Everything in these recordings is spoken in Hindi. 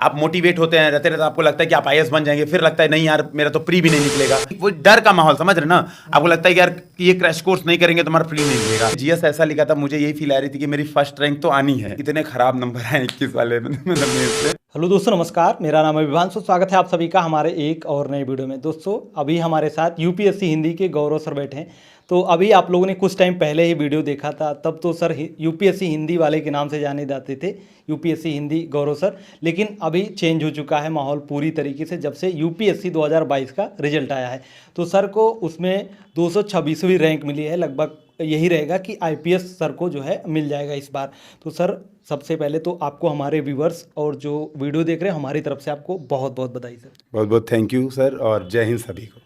आप मोटिवेट होते हैं रहते रहते, आपको लगता है कि आप आईएएस बन जाएंगे, फिर लगता है नहीं यार मेरा तो प्री भी नहीं निकलेगा। वो डर का माहौल, समझ रहे ना। आपको लगता है कि यार ये क्रैश कोर्स नहीं करेंगे तो हमारा प्री नहीं निकलेगा। जीएस ऐसा लिखा था, मुझे यही फील आ रही थी कि मेरी फर्स्ट रैंक तो आनी है। इतने खराब नंबर आए 21 वाले मतलब। हेलो दोस्तों, नमस्कार। मेरा नाम है विभांशु। स्वागत है आप सभी का हमारे एक और नए वीडियो में। दोस्तों, अभी हमारे साथ यूपीएससी हिंदी के गौरव सर बैठे हैं। तो अभी आप लोगों ने कुछ टाइम पहले ही वीडियो देखा था, तब तो सर यूपीएससी हिंदी वाले के नाम से जाने जाते थे, यूपीएससी हिंदी गौरव सर। लेकिन अभी चेंज हो चुका है माहौल पूरी तरीके से, जब से यूपीएससी 2022 का रिजल्ट आया है। तो सर को उसमें 226वीं रैंक मिली है। लगभग यही रहेगा कि आईपीएस सर को जो है मिल जाएगा इस बार। तो सर, सबसे पहले तो आपको हमारे व्यूवर्स और जो वीडियो देख रहे हैं हमारी तरफ से आपको बहुत बहुत बधाई सर। बहुत बहुत थैंक यू सर, और जय हिंद सभी को।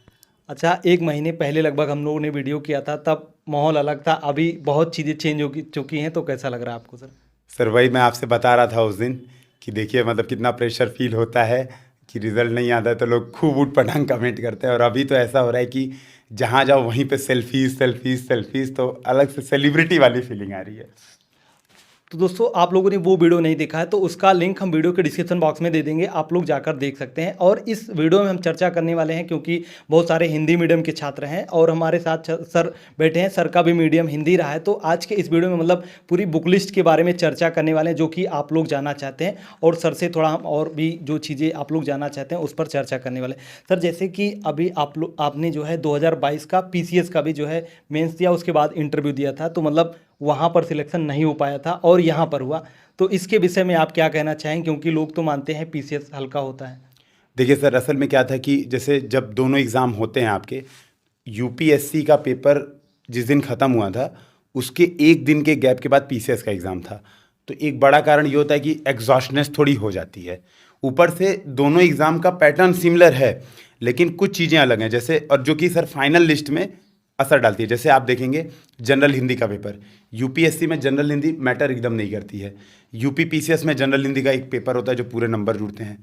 अच्छा, एक महीने पहले लगभग हम लोगों ने वीडियो किया था, तब माहौल अलग था। अभी बहुत चीज़ें चेंज हो चुकी हैं, तो कैसा लग रहा है आपको सर? सर वही मैं आपसे बता रहा था उस दिन कि देखिए मतलब कितना प्रेशर फील होता है कि रिजल्ट नहीं आता है तो लोग खूब उठ पटांग कमेंट करते हैं। और अभी तो ऐसा हो रहा है कि जहाँ जाओ वहीं पे सेल्फीज सेल्फीज सेल्फीज, तो अलग से सेलिब्रिटी वाली फीलिंग आ रही है। तो दोस्तों, आप लोगों ने वो वीडियो नहीं देखा है तो उसका लिंक हम वीडियो के डिस्क्रिप्शन बॉक्स में दे देंगे, आप लोग जाकर देख सकते हैं। और इस वीडियो में हम चर्चा करने वाले हैं क्योंकि बहुत सारे हिंदी मीडियम के छात्र हैं और हमारे साथ सर बैठे हैं। सर का भी मीडियम हिंदी रहा है। तो आज के इस वीडियो में मतलब पूरी बुक लिस्ट के बारे में चर्चा करने वाले हैं, जो कि आप लोग जानना चाहते हैं। और सर से थोड़ा हम और भी जो चीज़ें आप लोग जानना चाहते हैं उस पर चर्चा करने वाले हैं। सर, जैसे कि अभी आपने जो है 2022 का पीसीएस का भी जो है मेंस दिया, उसके बाद इंटरव्यू दिया था। तो मतलब वहाँ पर सिलेक्शन नहीं हो पाया था और यहाँ पर हुआ। तो इसके विषय में आप क्या कहना चाहेंगे, क्योंकि लोग तो मानते हैं पीसीएस हल्का होता है। देखिए सर, असल में क्या था कि जैसे जब दोनों एग्ज़ाम होते हैं आपके, यूपीएससी का पेपर जिस दिन ख़त्म हुआ था उसके एक दिन के गैप के बाद पीसीएस का एग्ज़ाम था। तो एक बड़ा कारण ये होता है कि एग्जॉस्टनेस थोड़ी हो जाती है। ऊपर से दोनों एग्ज़ाम का पैटर्न सिमिलर है लेकिन कुछ चीज़ें अलग हैं, जैसे और जो कि सर फाइनल लिस्ट में असर डालती है। जैसे आप देखेंगे जनरल हिंदी का पेपर, यूपीएससी में जनरल हिंदी मैटर एकदम नहीं करती है। यूपी पीसीएस में जनरल हिंदी का एक पेपर होता है जो पूरे नंबर जुड़ते हैं।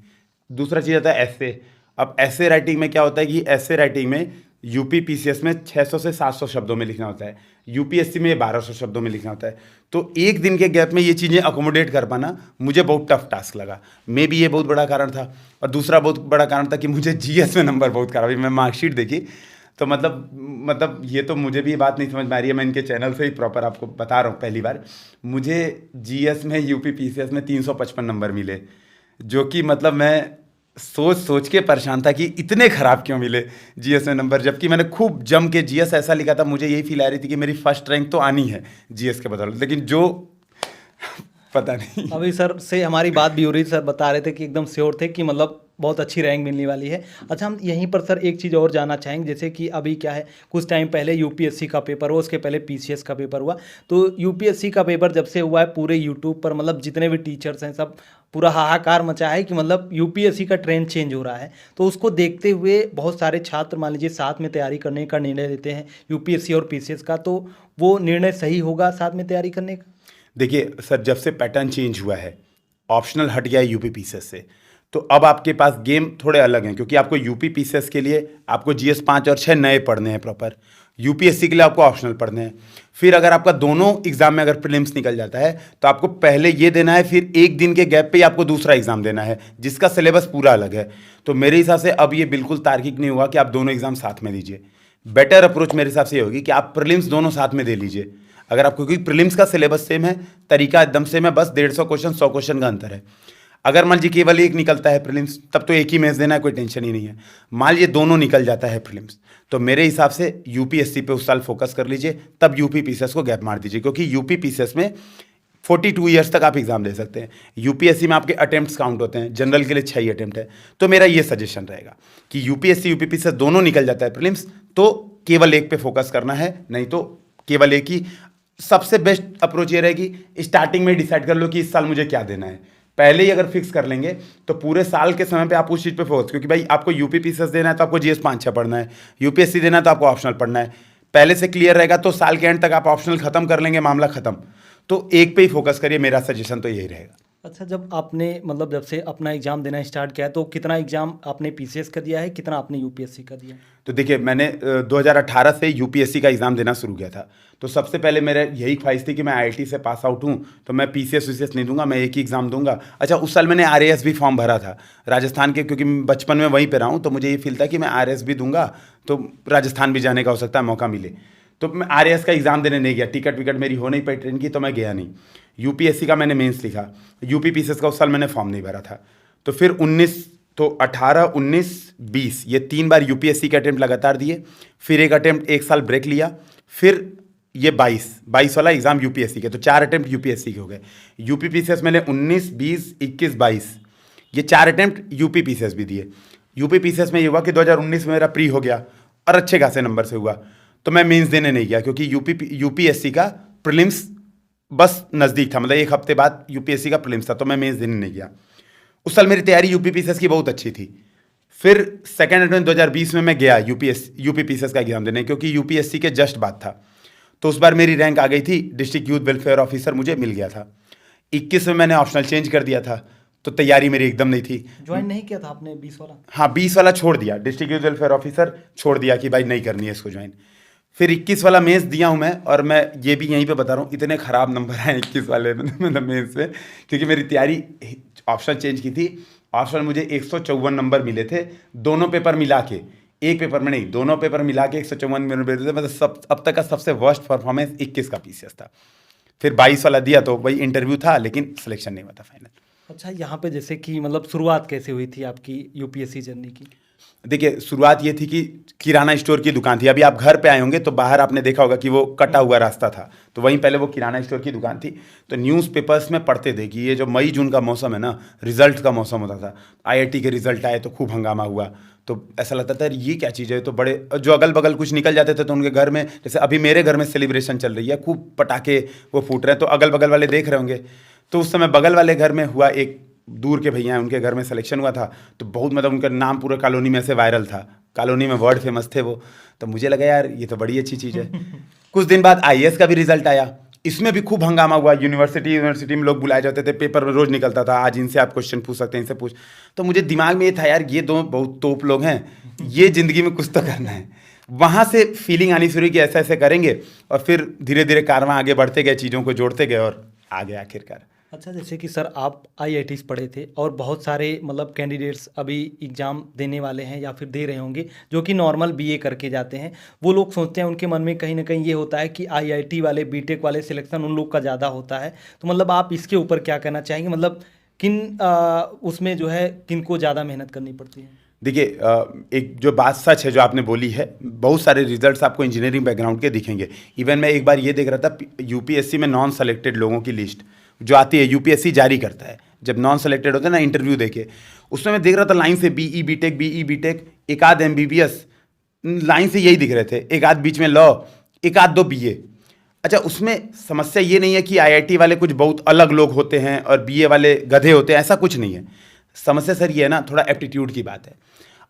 दूसरा चीज़ आता है ऐसे। अब ऐसे राइटिंग में क्या होता है कि ऐसे राइटिंग में यूपी पीसीएस में 600 से 700 शब्दों में लिखना होता है, यूपीएससी में 1200 शब्दों में लिखना होता है। तो एक दिन के गैप में ये चीज़ें अकोमोडेट कर पाना मुझे बहुत टफ टास्क लगा। मे भी ये बहुत बड़ा कारण था। और दूसरा बहुत बड़ा कारण था कि मुझे जीएस में नंबर बहुत खराब। अभी मैं मार्कशीट देखी तो मतलब ये तो मुझे भी ये बात नहीं समझ में आ रही है। मैं इनके चैनल से ही प्रॉपर आपको बता रहा हूँ, पहली बार मुझे जीएस में यूपी पीसीएस में 355 नंबर मिले, जो कि मतलब मैं सोच के परेशान था कि इतने ख़राब क्यों मिले जीएस में नंबर। जबकि मैंने खूब जम के जीएस ऐसा लिखा था, मुझे यही फील आ रही थी कि मेरी फर्स्ट रैंक तो आनी है जीएस के बदौलत, लेकिन जो पता नहीं। अभी सर से हमारी बात भी हो रही थी, सर बता रहे थे कि एकदम श्योर थे कि मतलब बहुत अच्छी रैंक मिलने वाली है। अच्छा, हम यहीं पर सर एक चीज़ और जानना चाहेंगे, जैसे कि अभी क्या है, कुछ टाइम pहले यूपीएससी का पेपर हुआ, उसके पहले पीसीएस का पेपर हुआ। तो यूपीएससी का पेपर जब से हुआ है पूरे यूट्यूब पर मतलब जितने भी टीचर्स हैं सब पूरा हाहाकार मचा है कि मतलब यूपीएससी का ट्रेंड चेंज हो रहा है। तो उसको देखते हुए बहुत सारे छात्र मान लीजिए साथ में तैयारी करने का निर्णय लेते हैं यूपीएससी और पीसीएस का। तो वो निर्णय सही होगा साथ में तैयारी करने का? देखिए सर, जब से पैटर्न चेंज हुआ है, ऑप्शनल हट गया है यूपी पीसीएस से, तो अब आपके पास गेम थोड़े अलग हैं। क्योंकि आपको यूपी पीसीएस के लिए आपको जीएस 5 और 6 नए पढ़ने हैं प्रॉपर, यूपीएससी के लिए आपको ऑप्शनल पढ़ने हैं। फिर अगर आपका दोनों एग्जाम में अगर प्रीलिम्स निकल जाता है तो आपको पहले ये देना है, फिर एक दिन के गैप पे ही आपको दूसरा एग्जाम देना है जिसका सिलेबस पूरा अलग है। तो मेरे हिसाब से अब ये बिल्कुल तार्किक नहीं हुआ कि आप दोनों एग्जाम साथ में दीजिए। बेटर अप्रोच मेरे हिसाब से ये होगी कि आप प्रीलिम्स दोनों साथ में दे लीजिए। अगर आपको, क्योंकि प्रीलिम्स का सिलेबस सेम है, तरीका एकदम सेम है, बस 150 क्वेश्चन 100 क्वेश्चन का अंतर है। अगर मान लीजिए केवल एक निकलता है प्रीलिम्स, तब तो एक ही मेंस देना है, कोई टेंशन ही नहीं है। मान लीजिए दोनों निकल जाता है प्रीलिम्स, तो मेरे हिसाब से यूपीएससी पे उस साल फोकस कर लीजिए, तब यूपी पीसीएस को गैप मार दीजिए। क्योंकि यूपी पीसीएस में 42 ईयर्स तक आप एग्जाम दे सकते हैं, यूपीएससी में आपके अटेम्प्ट्स काउंट होते हैं, जनरल के लिए 6 ही अटेम्प्ट है। तो मेरा ये सजेशन रहेगा कि यूपीएससी यूपी पीसीएस दोनों निकल जाता है प्रीलिम्स, तो केवल एक पे फोकस करना है, नहीं तो केवल एक ही। सबसे बेस्ट अप्रोच ये रहेगी, स्टार्टिंग में डिसाइड कर लो कि इस साल मुझे क्या देना है। पहले ही अगर फिक्स कर लेंगे तो पूरे साल के समय पे आप उस चीज़ पे फोकस, क्योंकि भाई आपको यूपी पीसीएस देना है तो आपको जीएस 5-6 पढ़ना है, यूपीएससी देना है तो आपको ऑप्शनल पढ़ना है। पहले से क्लियर रहेगा तो साल के एंड तक आप ऑप्शनल खत्म कर लेंगे, मामला खत्म। तो एक पे ही फोकस करिए, मेरा सजेशन तो यही रहेगा। अच्छा, जब आपने मतलब जब से अपना एग्ज़ाम देना स्टार्ट किया है तो कितना एग्ज़ाम आपने पीसीएस का दिया है, कितना आपने यूपीएससी का दिया है? तो देखिए मैंने 2018 से यूपीएससी का एग्ज़ाम देना शुरू किया था। तो सबसे पहले मेरा यही ख्वाहिश थी कि मैं आईआईटी से पास आउट हूँ, तो मैं पीसीएस वीसीएस नहीं दूंगा, मैं एक ही एग्ज़ाम दूंगा। अच्छा, उस साल मैंने आरएएस भी फॉर्म भरा था राजस्थान के, क्योंकि मैं बचपन में वहीं पे रहा हूँ, तो मुझे ये फील था कि मैं आरएएस भी दूंगा तो राजस्थान भी जाने का हो सकता है मौका मिले। तो मैं आरएएस का एग्ज़ाम देने नहीं गया, टिकट विकट मेरी हो नहीं पाई ट्रेन की, तो मैं गया नहीं। यूपीएससी का मैंने मेंस लिखा, यूपी पीसीएस का उस साल मैंने फॉर्म नहीं भरा था। तो फिर 18, 19, 20 ये 3 बार यूपीएससी के अटेम्प्ट लगातार दिए, फिर एक अटेम्प्ट 1 साल ब्रेक लिया, फिर ये 22 वाला एग्जाम यूपीएससी के, तो 4 अटेम्प्ट यूपीएससी के हो गए। यूपी पीसीएस मैंने 19, 20, 21, 22 ये 4 अटेम्प्ट यूपी पीसीएस भी दिए। यूपी पीसीएस में ये हुआ कि 2019 में मेरा प्री हो गया और अच्छे खासे नंबर से हुआ, तो मैं मेंस देने नहीं गया, क्योंकि यूपीएससी का प्रीलिम्स बस नज़दीक था, मतलब एक हफ्ते बाद यूपीएससी का प्रीलिम्स था, तो मैं मेंस देने नहीं गया। उस साल मेरी तैयारी यूपी पीसीएस की बहुत अच्छी थी। फिर सेकेंड अटेम्प्ट 2020 में मैं गया यूपी पीसीएस का एग्जाम देने, क्योंकि यूपीएससी के जस्ट बाद था। तो उस बार मेरी रैंक आ गई थी, डिस्ट्रिक्ट यूथ वेलफेयर ऑफिसर मुझे मिल गया था। 21 में मैंने ऑप्शनल चेंज कर दिया था, तो तैयारी मेरी एकदम नहीं थी। ज्वाइन नहीं किया था आपने 20 वाला? हाँ, 20 वाला छोड़ दिया, डिस्ट्रिक्ट यूथ वेलफेयर ऑफिसर छोड़ दिया कि भाई नहीं करनी है इसको ज्वाइन। फिर 21 वाला मेंस दिया हूँ मैं, और मैं ये भी यहीं पे बता रहा हूँ, इतने ख़राब नंबर आए 21 वाले मतलब मेंस में, क्योंकि मेरी तैयारी ऑप्शन चेंज की थी। ऑप्शन मुझे 154 नंबर मिले थे, दोनों पेपर मिला के, एक पेपर में नहीं, दोनों पेपर मिला के 154 नंबर मिले थे। मतलब अब तक का सबसे वर्स्ट परफॉर्मेंस 21 का पीसीएस था। फिर 22 वाला दिया, तो वही इंटरव्यू था, लेकिन सिलेक्शन नहीं हुआ था फाइनल। अच्छा, यहाँ पे जैसे कि मतलब शुरुआत कैसे हुई थी आपकी यूपीएससी जर्नी की? देखिए, शुरुआत ये थी कि किराना स्टोर की दुकान थी। अभी आप घर पे आए होंगे तो बाहर आपने देखा होगा कि वो कटा हुआ रास्ता था, तो वहीं पहले वो किराना स्टोर की दुकान थी। तो न्यूज़पेपर्स में पढ़ते थे कि ये जो मई जून का मौसम है ना, रिजल्ट का मौसम होता था। आईआईटी के रिजल्ट आए तो खूब हंगामा हुआ, तो ऐसा लगता था ये क्या चीज़ है। तो बड़े जो अगल बगल कुछ निकल जाते थे तो उनके घर में, जैसे अभी मेरे घर में सेलिब्रेशन चल रही है, खूब पटाखे वो फूट रहे हैं, तो अगल बगल वाले देख रहे होंगे। तो उस समय बगल वाले घर में हुआ, एक दूर के भैया हैं उनके घर में सिलेक्शन हुआ था, तो बहुत मतलब उनका नाम पूरे कॉलोनी में से वायरल था, कॉलोनी में वर्ड फेमस थे वो। तो मुझे लगा यार ये तो बड़ी अच्छी चीज़ है। कुछ दिन बाद आईएएस का भी रिजल्ट आया, इसमें भी खूब हंगामा हुआ। यूनिवर्सिटी में लोग बुलाए जाते थे, पेपर में रोज निकलता था, आज इनसे आप क्वेश्चन पूछ सकते हैं, इनसे पूछ। तो मुझे दिमाग में ये था यार ये दो बहुत तोप लोग हैं, ये ज़िंदगी में कुछ तो करना है। वहाँ से फीलिंग आनी शुरू कि ऐसे ऐसे करेंगे, और फिर धीरे धीरे कारवां आगे बढ़ते गए, चीज़ों को जोड़ते गए और आ गए आखिरकार। अच्छा, जैसे कि सर आप आईआईटीज़ पढ़े थे और बहुत सारे मतलब कैंडिडेट्स अभी एग्ज़ाम देने वाले हैं या फिर दे रहे होंगे जो कि नॉर्मल बीए करके जाते हैं। वो लोग सोचते हैं, उनके मन में कहीं ना कहीं ये होता है कि आईआईटी वाले बीटेक वाले सिलेक्शन उन लोग का ज़्यादा होता है। तो मतलब आप इसके ऊपर क्या कहना चाहेंगे, मतलब किन उसमें जो है किन को ज़्यादा मेहनत करनी पड़ती है? देखिए, एक जो बात सच है जो आपने बोली है, बहुत सारे रिजल्ट्स आपको इंजीनियरिंग बैकग्राउंड के दिखेंगे। इवन मैं एक बार ये देख रहा था, यूपीएससी में नॉन सेलेक्टेड लोगों की लिस्ट जो आती है, यूपीएससी जारी करता है जब नॉन सेलेक्टेड होते हैं ना इंटरव्यू देके, उसमें मैं देख रहा था लाइन से बीई बीटेक, एक आध एमबीबीएस, लाइन से यही दिख रहे थे, एक आध बीच में लॉ, एक आध दो बीए। अच्छा, उसमें समस्या ये नहीं है कि आईआईटी वाले कुछ बहुत अलग लोग होते हैं और बीए वाले गधे होते हैं, ऐसा कुछ नहीं है। समस्या सर ये है ना, थोड़ा एप्टीट्यूड की बात है।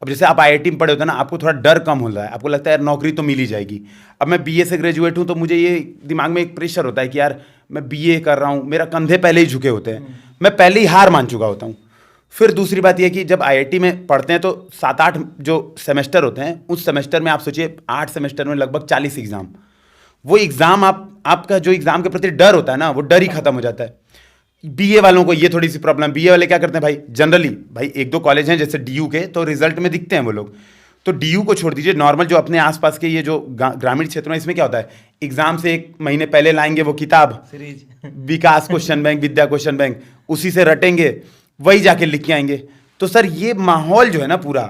अब जैसे आप आईआईटी में पढ़े होते हैं ना, आपको थोड़ा डर कम हो रहा है, आपको लगता है यार नौकरी तो मिल ही जाएगी। अब मैं बीए से ग्रेजुएट हूँ, तो मुझे ये दिमाग में एक प्रेशर होता है कि यार मैं बीए कर रहा हूँ, मेरा कंधे पहले ही झुके होते हैं, मैं पहले ही हार मान चुका होता हूँ। फिर दूसरी बात यह कि जब आईआईटी में पढ़ते हैं तो 7-8 जो सेमेस्टर होते हैं, उस सेमेस्टर में आप सोचिए 8 सेमेस्टर में लगभग 40 एग्ज़ाम। वो एग्ज़ाम आपका जो एग्ज़ाम के प्रति डर होता है ना, वो डर ही खत्म हो जाता है। बीए वालों को ये थोड़ी सी प्रॉब्लम, बीए वाले क्या करते हैं भाई, जनरली भाई एक दो कॉलेज हैं जैसे डीयू के, तो रिजल्ट में दिखते हैं वो लोग। तो डीयू को छोड़ दीजिए, नॉर्मल जो अपने आसपास के ये जो ग्रामीण क्षेत्रों में, इसमें क्या होता है, एग्जाम से 1 महीने पहले लाएंगे वो किताब सीरीज विकास क्वेश्चन बैंक, विद्या क्वेश्चन बैंक, उसी से रटेंगे, वही जाके लिख के आएंगे। तो सर ये माहौल जो है ना पूरा,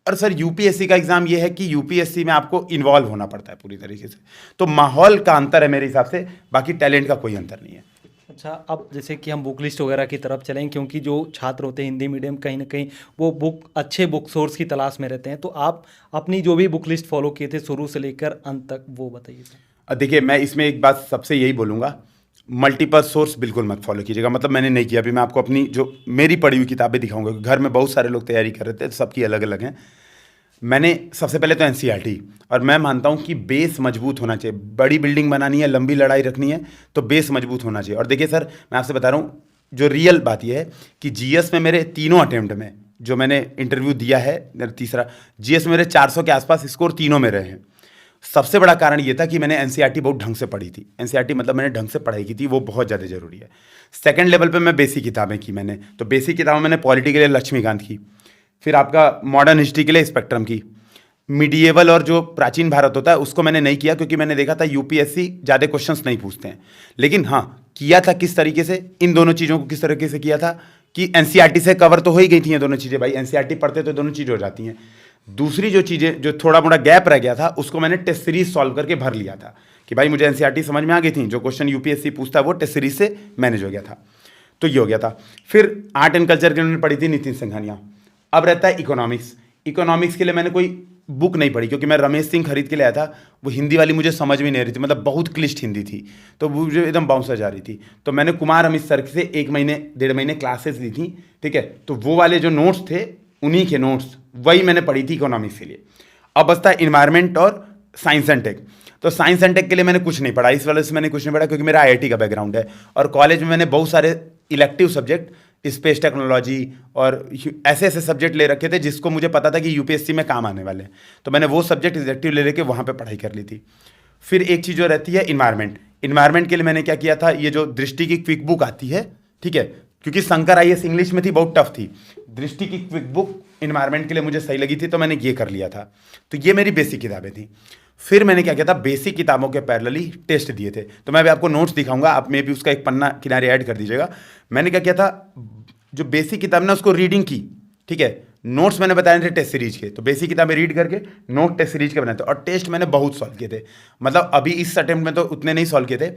और सर यूपीएससी का एग्जाम ये है कि यूपीएससी में आपको इन्वॉल्व होना पड़ता है पूरी तरीके से, तो माहौल का अंतर है मेरे हिसाब से, बाकी टैलेंट का कोई अंतर नहीं है। अच्छा, अब जैसे कि हम बुक लिस्ट वगैरह की तरफ चलें, क्योंकि जो छात्र होते हैं हिंदी मीडियम, कहीं ना कहीं वो अच्छे बुक सोर्स की तलाश में रहते हैं, तो आप अपनी जो भी बुक लिस्ट फॉलो किए थे शुरू से लेकर अंत तक, वो बताइए सर। देखिए, मैं इसमें एक बात सबसे यही बोलूँगा, मल्टीपल सोर्स बिल्कुल मत फॉलो कीजिएगा। मतलब मैंने नहीं किया, अभी मैं आपको अपनी जो मेरी पढ़ी हुई किताबें दिखाऊंगा। घर में बहुत सारे लोग तैयारी कर रहे थे, सबकी अलग अलग हैं। मैंने सबसे पहले तो एनसीईआरटी, और मैं मानता हूँ कि बेस मजबूत होना चाहिए। बड़ी बिल्डिंग बनानी है, लंबी लड़ाई रखनी है, तो बेस मजबूत होना चाहिए। और देखिए सर, मैं आपसे बता रहा हूँ, जो रियल बात यह है कि जीएस में मेरे तीनों अटेम्प्ट में जो मैंने इंटरव्यू दिया है, तीसरा जीएस में मेरे 400 के आसपास स्कोर तीनों में रहे हैं। सबसे बड़ा कारण ये था कि मैंने एनसीईआरटी बहुत ढंग से पढ़ी थी। एनसीईआरटी मतलब मैंने ढंग से पढ़ाई की थी, वो बहुत ज़्यादा जरूरी है। सेकंड लेवल पे मैं बेसिक किताबें की मैंने, तो बेसिक किताबें मैंने पॉलिटी के लिए लक्ष्मीकांत की, फिर आपका मॉडर्न हिस्ट्री के लिए स्पेक्ट्रम की, मीडिएवल और जो प्राचीन भारत होता है उसको मैंने नहीं किया क्योंकि मैंने देखा था यूपीएससी ज़्यादा क्वेश्चंस नहीं पूछते हैं। लेकिन हाँ, किया था किस तरीके से, इन दोनों चीज़ों को किस तरीके से किया था कि एनसीईआरटी से कवर तो हो ही गई थी ये दोनों चीज़ें, भाई एनसीईआरटी पढ़ते तो दोनों चीज़ हो जाती हैं। दूसरी जो चीज़ें जो थोड़ा मोड़ा गैप रह गया था उसको मैंने टेस्ट सीरीज सॉल्व करके भर लिया था कि भाई मुझे एनसीईआरटी समझ में आ गई थी, जो क्वेश्चन यूपीएससी पूछता है वो टेस्ट सीरीज से मैनेज हो गया था, तो ये हो गया था। फिर आर्ट एंड कल्चर के लिए मैंने पढ़ी थी नितिन सिंघानिया। अब रहता है इकोनॉमिक्स। इकोनॉमिक्स के लिए मैंने कोई बुक नहीं पढ़ी क्योंकि मैं रमेश सिंह खरीद के लाया था, वो हिंदी वाली मुझे समझ में नहीं आ रही थी, मतलब बहुत क्लिष्ट हिंदी थी, तो वो मुझे एकदम बाउंस जा रही थी। तो मैंने कुमार अमित सर से 1 महीने 1.5 महीने क्लासेस ली थी, ठीक है, तो वो वाले जो नोट्स थे उन्हीं के नोट्स वही मैंने पढ़ी थी इकोनॉमिक्स के लिए। अब बचता है इन्वायरमेंट और साइंस एंड टेक। तो साइंस एंड टेक के लिए मैंने कुछ नहीं पढ़ा, इस वाले से मैंने कुछ नहीं पढ़ा क्योंकि मेरा आईआईटी का बैकग्राउंड है, और कॉलेज में मैंने बहुत सारे इलेक्टिव सब्जेक्ट, स्पेस टेक्नोलॉजी और ऐसे ऐसे सब्जेक्ट ले रखे थे जिसको मुझे पता था कि यूपीएससी में काम आने वाले हैं, तो मैंने वो सब्जेक्ट इलेक्टिव ले लेके वहाँ पे पढ़ाई कर ली थी। फिर एक चीज़ जो रहती है इन्वायरमेंट, इन्वायरमेंट के लिए मैंने क्या किया था, ये जो दृष्टि की क्विक बुक आती है, ठीक है, क्योंकि शंकर आईएएस इंग्लिश में थी, बहुत टफ थी, दृष्टि की क्विक बुक इन्वायरमेंट के लिए मुझे सही लगी थी, तो मैंने ये कर लिया था। तो ये मेरी बेसिक किताबें थी। फिर मैंने क्या किया था, बेसिक किताबों के पैरेलली टेस्ट दिए थे, तो मैं अभी आपको नोट्स दिखाऊंगा, आप में भी उसका एक पन्ना किनारे ऐड कर दीजिएगा। मैंने क्या किया था, जो बेसिक किताब ना उसको रीडिंग की, ठीक है, नोट्स मैंने बताए थे टेस्ट सीरीज के, तो बेसिक किताबें रीड करके नोट टेस्ट सीरीज के बनाए थे, और टेस्ट मैंने बहुत सॉल्व किए थे। मतलब अभी इस अटेम्प्ट में तो उतने नहीं सॉल्व किए थे,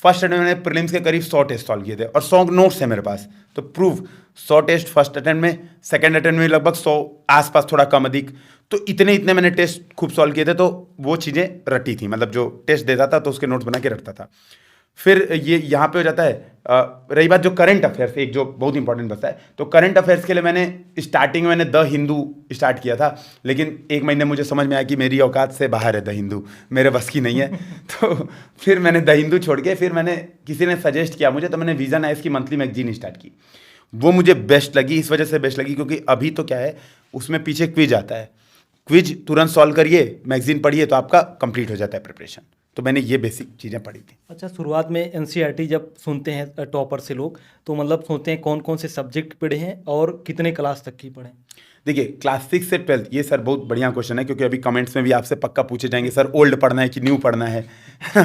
फर्स्ट अटेम्प्ट में मैंने प्रीलिम्स के करीब 100 टेस्ट सॉल्व किए थे, और 100 नोट्स है मेरे पास, तो प्रूव 100 टेस्ट फर्स्ट अटेम्प्ट में, सेकंड अटेम्प्ट में लगभग 100 आसपास, थोड़ा कम अधिक, तो इतने मैंने टेस्ट खूब सॉल्व किए थे, तो वो चीज़ें रटी थी, मतलब जो टेस्ट देता था तो उसके नोट्स बना के रखता था। फिर ये यहाँ पे हो जाता है, रही बात जो करंट अफेयर्स, एक जो बहुत इंपॉर्टेंट बचता है, तो करंट अफेयर्स के लिए मैंने स्टार्टिंग में द हिंदू स्टार्ट किया था, लेकिन 1 महीने मुझे समझ में आया कि मेरी औकात से बाहर है द हिंदू, मेरे बस की नहीं है तो फिर मैंने द हिंदू छोड़ के, फिर मैंने किसी ने सजेस्ट किया मुझे, तो मैंने विजन आइस की मंथली मैगजीन स्टार्ट की। वो मुझे बेस्ट लगी, इस वजह से बेस्ट लगी क्योंकि अभी तो क्या है, उसमें पीछे क्विज आता है, क्विज तुरंत सॉल्व करिए, मैगजीन पढ़िए, तो आपका कंप्लीट हो जाता है प्रिपरेशन। तो मैंने ये बेसिक चीज़ें पढ़ी थी। अच्छा, शुरुआत में एनसीईआरटी जब सुनते हैं टॉपर से लोग, तो मतलब सोचते हैं कौन कौन से सब्जेक्ट पढ़े हैं और कितने क्लास तक की पढ़े? देखिए, क्लास 6 से 12, ये सर बहुत बढ़िया क्वेश्चन है क्योंकि अभी कमेंट्स में भी आपसे पक्का पूछे जाएंगे, सर ओल्ड पढ़ना है कि न्यू पढ़ना है तो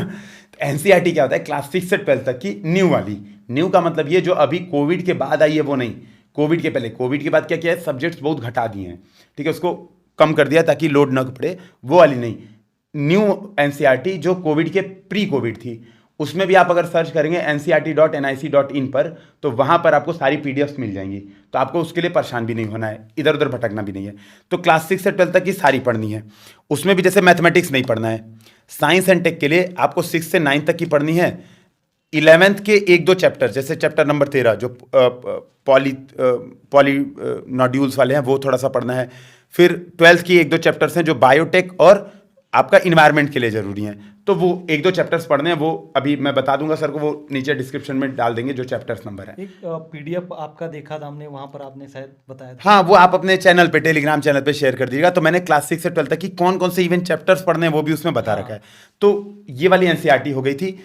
एनसीईआरटी क्या होता है, क्लास 6 से 12 तक की न्यू वाली। न्यू का मतलब ये जो अभी कोविड के बाद आई है वो नहीं, कोविड के पहले, कोविड के बाद क्या किया है, सब्जेक्ट्स बहुत घटा दिए हैं, ठीक है, उसको कम कर दिया ताकि लोड न पड़े, वो वाली नहीं। न्यू एनसीईआरटी जो कोविड के प्री कोविड थी, उसमें भी आप अगर सर्च करेंगे ncrt.nic.in पर, तो वहाँ पर आपको सारी पीडीएफ्स मिल जाएंगी, तो आपको उसके लिए परेशान भी नहीं होना है, इधर उधर भटकना भी नहीं है। तो क्लास 6 से 12 तक की सारी पढ़नी है, उसमें भी जैसे मैथमेटिक्स नहीं पढ़ना है। साइंस एंड टेक के लिए आपको 6 से 9 तक की पढ़नी है। 11th के 1-2 चैप्टर, जैसे चैप्टर नंबर 13 जो पॉली नॉड्यूल्स वाले हैं, वो थोड़ा सा पढ़ना है। फिर 12th की 1-2 चैप्टर्स हैं जो बायोटेक और आपका इन्वायरमेंट के लिए जरूरी हैं, तो वो 1-2 चैप्टर्स पढ़ने हैं, वो अभी मैं बता दूंगा सर को, वो नीचे डिस्क्रिप्शन में डाल देंगे जो चैप्टर्स नंबर है। एक पीडीएफ आपका देखा था हमने, वहाँ पर आपने शायद बताया था। हाँ, वो आप अपने चैनल पे, टेलीग्राम चैनल पे शेयर कर दीजिएगा, तो मैंने क्लास 6 से 12 तक की कौन कौन से इवन चैप्टर्स पढ़ने हैं वो भी उसमें बता रखा है। तो ये वाली एनसीईआरटी हो गई थी।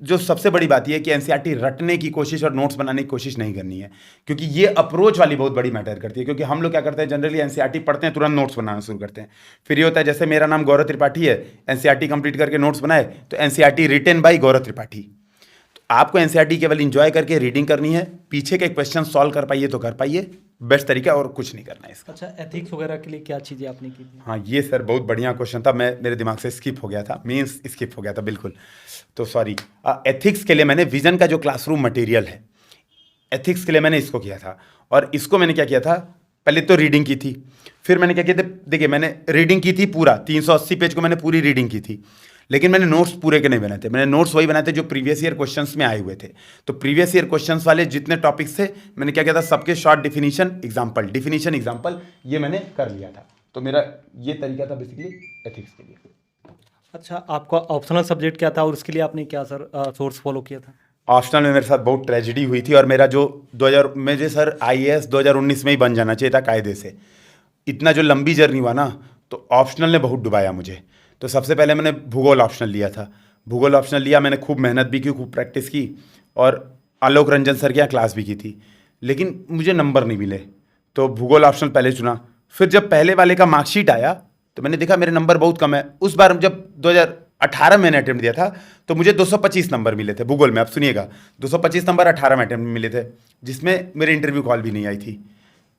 जो सबसे बड़ी बात यह है कि एनसीईआरटी रटने की कोशिश और नोट्स बनाने की कोशिश नहीं करनी है, क्योंकि ये अप्रोच वाली बहुत बड़ी मैटर करती है। क्योंकि हम लोग क्या करते हैं, जनरली एनसीईआरटी पढ़ते हैं, तुरंत नोट्स बनाना शुरू करते हैं। फिर ये होता है, जैसे मेरा नाम गौरव त्रिपाठी है, एनसीईआरटी कंप्लीट करके नोट्स बनाए, तो एनसीईआरटी रिटन बाय गौरव त्रिपाठी। तो आपको एनसीईआरटी केवल इंजॉय करके रीडिंग करनी है, पीछे के क्वेश्चन सॉल्व कर पाइए तो कर पाइए, बेस्ट तरीका, और कुछ नहीं करना है इसका। अच्छा, एथिक्स वगैरह के लिए क्या चीज़ें आपने की थी? हाँ, ये सर बहुत बढ़िया क्वेश्चन था, मेरे दिमाग से स्किप हो गया था, मीन्स स्किप हो गया था बिल्कुल, तो सॉरी। एथिक्स के लिए मैंने विजन का जो क्लासरूम मटेरियल है, एथिक्स के लिए मैंने इसको किया था। और इसको मैंने क्या किया था, पहले तो रीडिंग की थी, फिर मैंने क्या किया था, देखिए मैंने रीडिंग की थी पूरा 380 पेज को मैंने पूरी रीडिंग की थी, लेकिन मैंने नोट्स पूरे के नहीं बनाए थे। मैंने नोट्स वही बनाए थे जो प्रीवियस ईयर क्वेश्चंस में आए हुए थे। तो प्रीवियस ईयर क्वेश्चंस वाले जितने टॉपिक्स थे, मैंने क्या किया था, सबके शॉर्ट डिफिनीशन एग्जाम्पल ये मैंने कर लिया था। तो मेरा ये तरीका था बेसिकली एथिक्स के लिए। अच्छा, आपका ऑप्शनल सब्जेक्ट क्या था और उसके लिए आपने क्या सर सोर्स फॉलो किया था? ऑप्शनल में मेरे साथ बहुत ट्रेजेडी हुई थी और मेरा जो 2000 मुझे सर आईएएस 2019 में ही बन जाना चाहिए था कायदे से। इतना जो लंबी जर्नी हुआ ना, तो ऑप्शनल ने बहुत डुबाया मुझे। तो सबसे पहले मैंने भूगोल ऑप्शनल लिया था। भूगोल ऑप्शनल लिया, मैंने खूब मेहनत भी की, खूब प्रैक्टिस की और आलोक रंजन सर के यहाँ क्लास भी की थी, लेकिन मुझे नंबर नहीं मिले। तो भूगोल ऑप्शनल पहले चुना। फिर जब पहले वाले का मार्कशीट आया तो मैंने देखा मेरे नंबर बहुत कम है। उस बार जब 2018 में मैंने अटेम्प्ट दिया था तो मुझे 225 नंबर मिले थे भूगोल में। अब सुनिएगा, 225 नंबर 18 में अटेम्प्ट में मिले थे, जिसमें मेरे इंटरव्यू कॉल भी नहीं आई थी।